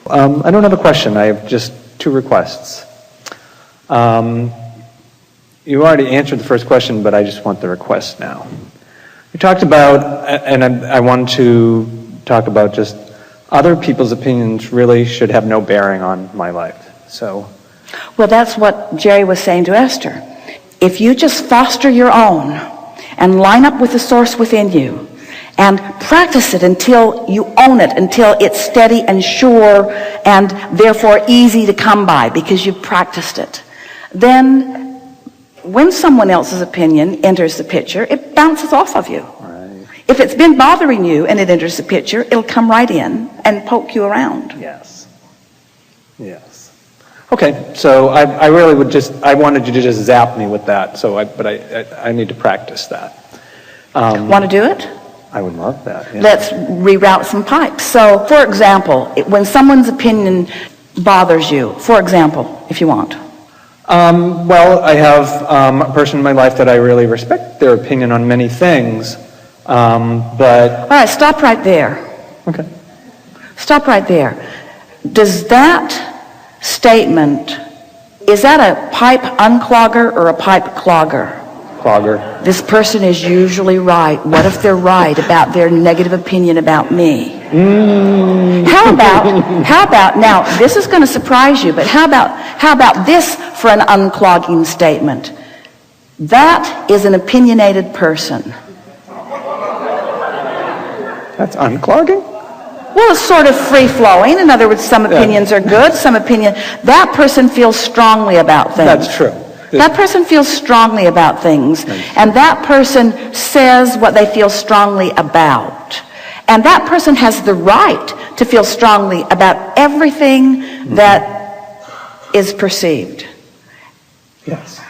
I don't have a question. I have just 2 requests. You already answered the first question, but I just want the request now. You talked about, and I want to talk about just other people's opinions really should have no bearing on my life. So, well, that's what Jerry was saying to Esther. If you just foster your own and line up with the source within you and practice it until you own it, until it's steady and sure and therefore easy to come by because you've practiced it, then when someone else's opinion enters the picture, it bounces off of you. right. If it's been bothering you and it enters the picture, it'll come right in and poke you around. Yes. Yes. Okay, so I really would I wanted you to just zap me with that, but I need to practice that. Want to do it? I would love that. Yeah. Let's reroute some pipes. So, for example, when someone's opinion bothers you, for example, if you want. Well, I have a person in my life that I really respect their opinion on many things, but... All right, stop right there. Okay. Stop right there. Does that statement, is that a pipe unclogger or a pipe clogger? Clogger. This person is usually right. What if they're right about their negative opinion about me? How about, now this is going to surprise you, but how about this for an unclogging statement? That is an opinionated person. That's unclogging? Well, it's sort of free-flowing. In other words, some opinions are good, that person feels strongly about things. That's true. That person feels strongly about things, and that person says what they feel strongly about. And that person has the right to feel strongly about everything that is perceived. Yes.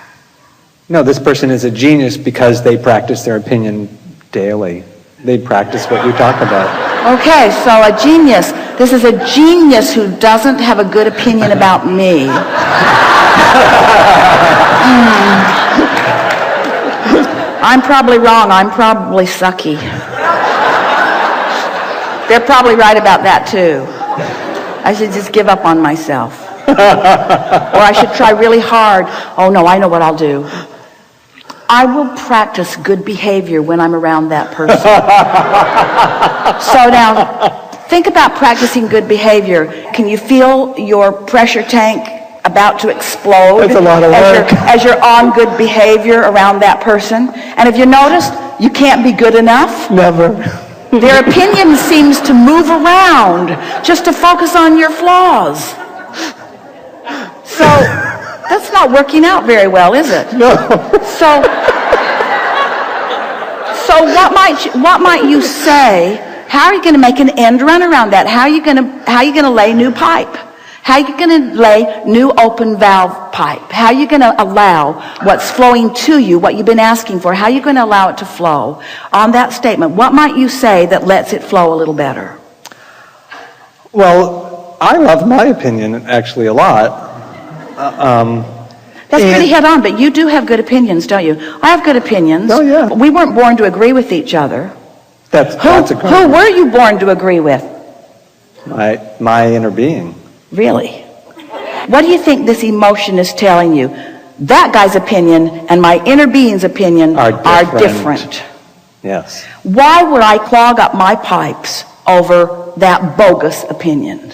No, this person is a genius because they practice their opinion daily. They practice what you talk about. Okay, so a genius. This is a genius who doesn't have a good opinion about me. I'm probably wrong. I'm probably sucky. They're probably right about that too. I should just give up on myself. Or I should try really hard. Oh no, I know what I'll do. I will practice good behavior when I'm around that person. So now, think about practicing good behavior. Can you feel your pressure tank about to explode? That's a lot of work. As you're on good behavior around that person? And have you noticed you can't be good enough? Never. Their opinion seems to move around just to focus on your flaws. So that's not working out very well, is it? No. So what might you say? How are you going to make an end run around that? How are you going to lay new pipe? How are you going to lay new open valve pipe? How are you going to allow what's flowing to you, what you've been asking for, how are you going to allow it to flow? On that statement, what might you say that lets it flow a little better? Well, I love my opinion actually a lot. That's pretty head-on, but you do have good opinions, don't you? I have good opinions. Oh, yeah. We weren't born to agree with each other. Who were you born to agree with? My inner being. Really? What do you think this emotion is telling you? That guy's opinion and my inner being's opinion are different. Yes. Why would I clog up my pipes over that bogus opinion?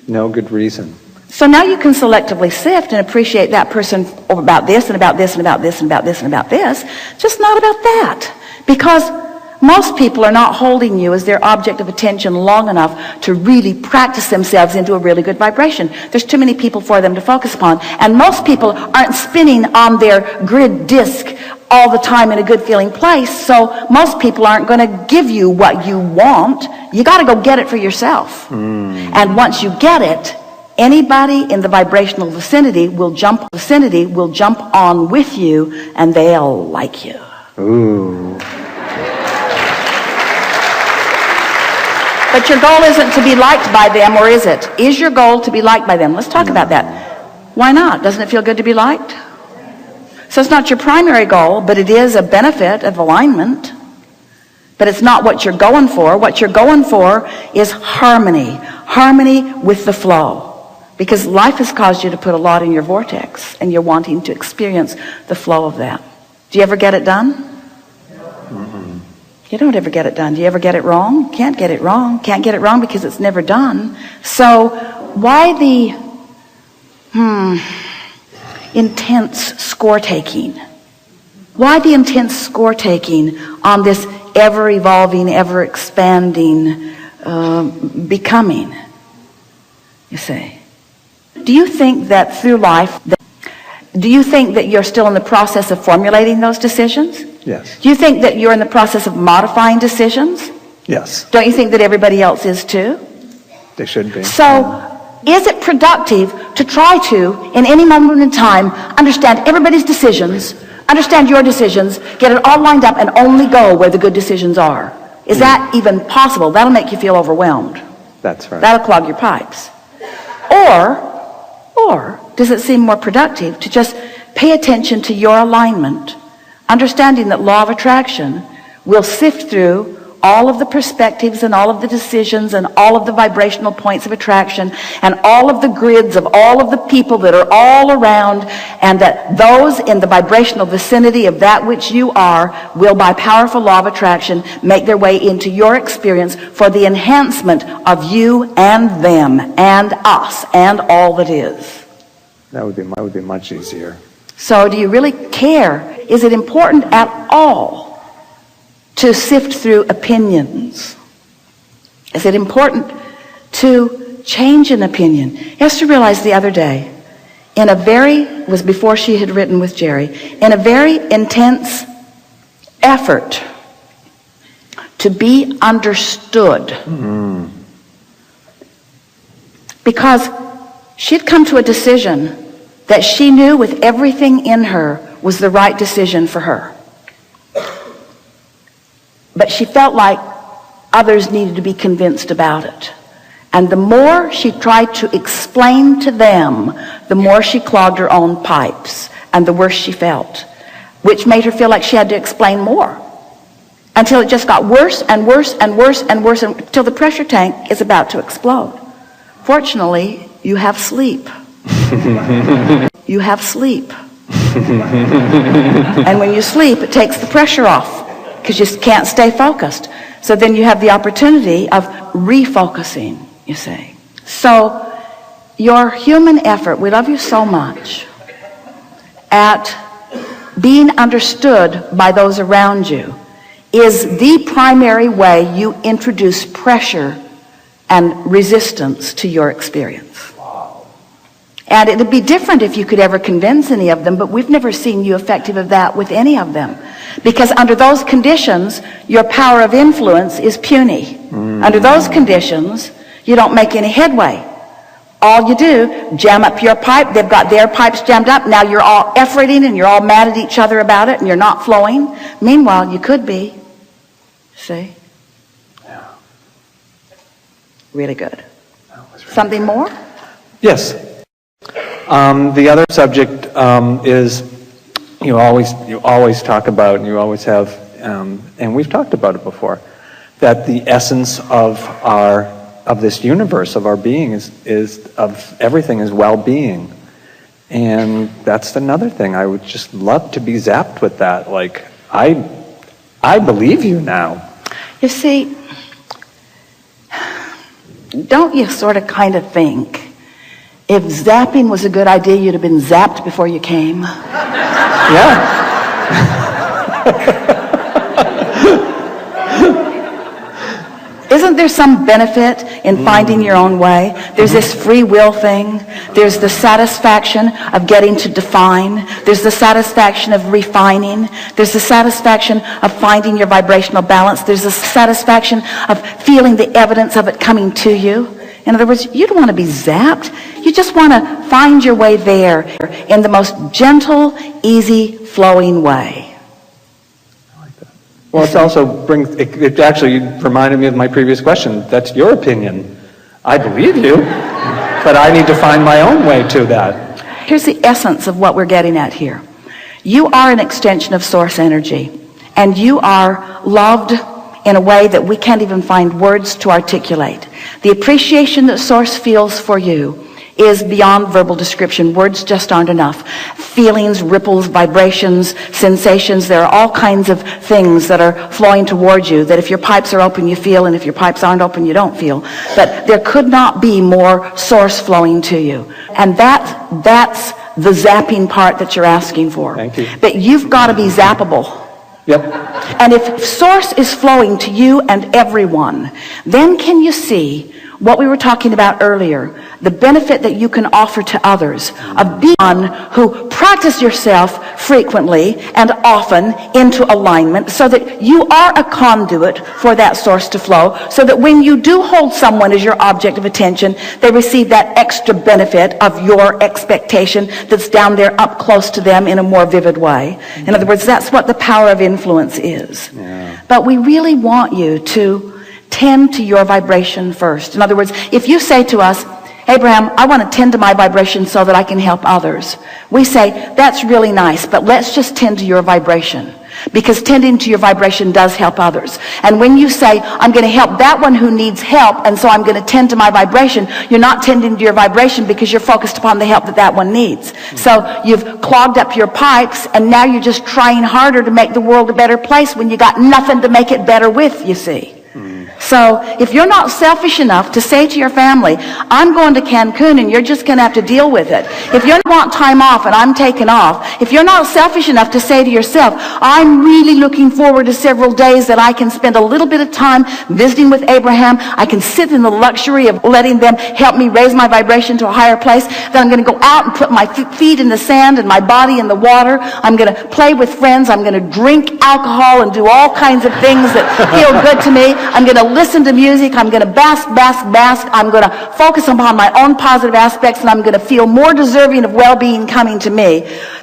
No good reason. So now you can selectively sift and appreciate that person about this and about this and about this and about this and about this, just not about that. Because most people are not holding you as their object of attention long enough to really practice themselves into a really good vibration. There's too many people for them to focus upon. And most people aren't spinning on their grid disc all the time in a good feeling place. So most people aren't going to give you what you want. You got to go get it for yourself. And once you get it, anybody in the vibrational vicinity will jump on with you, and they'll like you. Ooh. But your goal isn't to be liked by them, or is it? Is your goal to be liked by them? Let's talk about that. Why not? Doesn't it feel good to be liked? So it's not your primary goal, but it is a benefit of alignment. But it's not what you're going for. What you're going for is harmony. Harmony with the flow. Because life has caused you to put a lot in your vortex, and you're wanting to experience the flow of that. Do you ever get it done? Mm-mm. You don't ever get it done. Do you ever get it wrong? Can't get it wrong. Can't get it wrong because it's never done. So why the intense score taking? Why the intense score taking on this ever-evolving, ever-expanding becoming, you see? Do you think that through life, do you think that you're still in the process of formulating those decisions? Yes. Do you think that you're in the process of modifying decisions? Yes. Don't you think that everybody else is too? They should be. So, is it productive to try to, in any moment in time, understand everybody's decisions, understand your decisions, get it all lined up, and only go where the good decisions are? Is that even possible? That'll make you feel overwhelmed. That's right. That'll clog your pipes. Or does it seem more productive to just pay attention to your alignment, understanding that law of attraction will sift through all of the perspectives and all of the decisions and all of the vibrational points of attraction and all of the grids of all of the people that are all around, and that those in the vibrational vicinity of that which you are will, by powerful law of attraction, make their way into your experience for the enhancement of you and them and us and all that is. That would be much easier. So do you really care? Is it important at all to sift through opinions? Is it important to change an opinion? Esther realized the other day, it was before she had written with Jerry, in a very intense effort to be understood. Mm-hmm. Because she'd come to a decision that she knew with everything in her was the right decision for her. But she felt like others needed to be convinced about it. And the more she tried to explain to them, the more she clogged her own pipes, and the worse she felt, which made her feel like she had to explain more, until it just got worse and worse and worse and worse until the pressure tank is about to explode. Fortunately, you have sleep. You have sleep. And when you sleep, it takes the pressure off, because you can't stay focused. So then you have the opportunity of refocusing, you see. So your human effort, we love you so much, at being understood by those around you is the primary way you introduce pressure and resistance to your experience. And it would be different if you could ever convince any of them, but we've never seen you effective of that with any of them. Because under those conditions, your power of influence is puny. Under those conditions, you don't make any headway. All you do, jam up your pipe, they've got their pipes jammed up, now you're all efforting and you're all mad at each other about it and you're not flowing. Meanwhile, you could be. See? Yeah. Really good. Really Something more? Yes. The other subject is you always talk about, and you always have, and we've talked about it before, that the essence of this universe, of our being, is of everything is well-being. And that's another thing. I would just love to be zapped with that. Like, I believe you now. You see, don't you sort of kind of think, if zapping was a good idea, you'd have been zapped before you came? Yeah. Isn't there some benefit in finding your own way? There's this free will thing. There's the satisfaction of getting to define. There's the satisfaction of refining. There's the satisfaction of finding your vibrational balance. There's the satisfaction of feeling the evidence of it coming to you. In other words, you don't want to be zapped. You just want to find your way there in the most gentle, easy, flowing way. Well, it also it actually reminded me of my previous question. That's your opinion. I believe you, but I need to find my own way to that. Here's the essence of what we're getting at here. You are an extension of source energy, and you are loved in a way that we can't even find words to articulate. The appreciation that Source feels for you is beyond verbal description. Words just aren't enough. Feelings, ripples, vibrations, sensations, there are all kinds of things that are flowing towards you that if your pipes are open you feel, and if your pipes aren't open you don't feel. But there could not be more Source flowing to you. And that's the zapping part that you're asking for. Thank you. But you've got to be zappable. Yep. And if Source is flowing to you and everyone, then can you see what we were talking about earlier, the benefit that you can offer to others of being one who practice yourself frequently and often into alignment so that you are a conduit for that Source to flow, so that when you do hold someone as your object of attention, they receive that extra benefit of your expectation that's down there up close to them in a more vivid way. In other words, that's what the power of influence is. Yeah. But we really want you to tend to your vibration first. In other words, if you say to us, Abraham, I want to tend to my vibration so that I can help others. We say, that's really nice, but let's just tend to your vibration. Because tending to your vibration does help others. And when you say, I'm going to help that one who needs help, and so I'm going to tend to my vibration, you're not tending to your vibration because you're focused upon the help that that one needs. So you've clogged up your pipes, and now you're just trying harder to make the world a better place when you got nothing to make it better with, you see. So if you're not selfish enough to say to your family, I'm going to Cancun and you're just going to have to deal with it. If you want time off and I'm taking off, if you're not selfish enough to say to yourself, I'm really looking forward to several days that I can spend a little bit of time visiting with Abraham. I can sit in the luxury of letting them help me raise my vibration to a higher place. Then I'm going to go out and put my feet in the sand and my body in the water. I'm going to play with friends. I'm going to drink alcohol and do all kinds of things that feel good to me. I'm going to listen to music. I'm going to bask. I'm going to focus upon my own positive aspects, and I'm going to feel more deserving of well-being coming to me.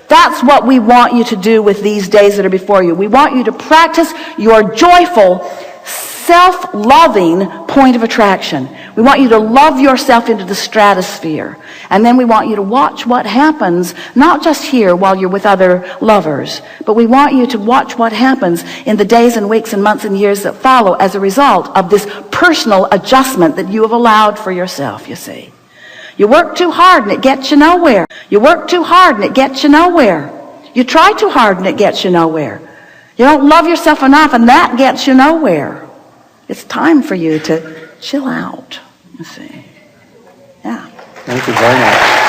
That's what we want you to do with these days that are before you. We want you to practice your joyful, self-loving point of attraction. We want you to love yourself into the stratosphere. And then we want you to watch what happens, not just here while you're with other lovers, but we want you to watch what happens in the days and weeks and months and years that follow as a result of this personal adjustment that you have allowed for yourself, you see. You work too hard and it gets you nowhere. You work too hard and it gets you nowhere. You try too hard and it gets you nowhere. You don't love yourself enough and that gets you nowhere. It's time for you to chill out, you see. Yeah. Thank you very much.